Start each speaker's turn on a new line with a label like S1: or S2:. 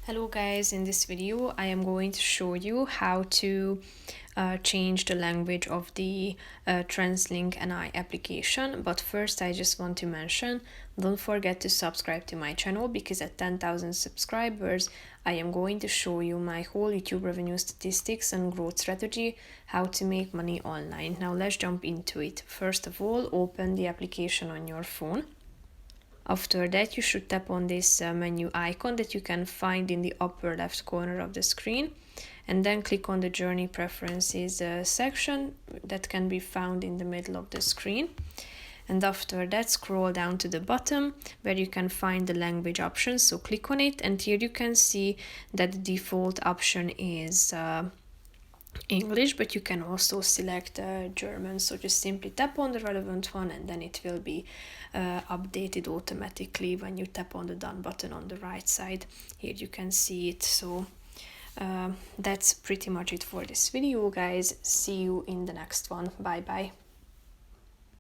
S1: Hello guys, in this video I am going to show you how to change the language of the Translink NI application. But first I just want to mention, don't forget to subscribe to my channel, because at 10,000 subscribers I am going to show you my whole YouTube revenue statistics and growth strategy, how to make money online. Now let's jump into it. First of all, open the application on your phone. After that, you should tap on this menu icon that you can find in the upper left corner of the screen, and then click on the Journey Preferences section that can be found in the middle of the screen. And after that, scroll down to the bottom where you can find the language option. So click on it, and here you can see that the default option is English, but you can also select German. So just simply tap on the relevant one, and then it will be updated automatically when you tap on the done button on the right side. Here you can see it. So that's pretty much it for this video, guys. See you in the next one. Bye bye.